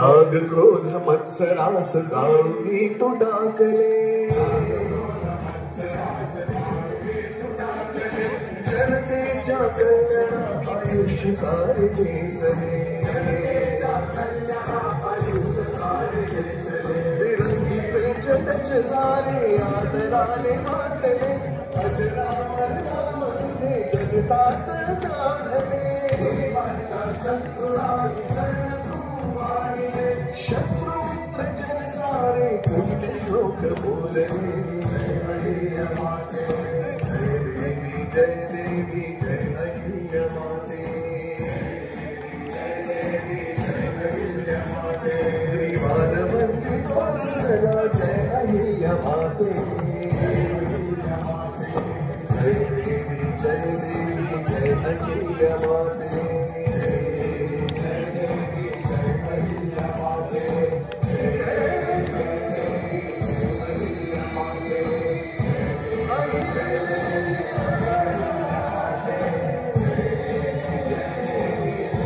राग क्रोध मत्सरास जाळूनी तू टाकले जनतेच्या कल्याण आयुष्य सारे वेचले विरंगी पेचटच सारे आदराने वाटले अजरामर नाम तुझे जगतात साधले चतुराई शरण तू वाढले शत्रु मित्र जन सारे तुझे श्लोक बोलले जय माते जय देवी जय देवी जय अहिल्या माते जय देवी जय अहिल्या माते त्रिवार वंदित वरदा जय अहिल्या माते जय देवी जय अहिल्या माते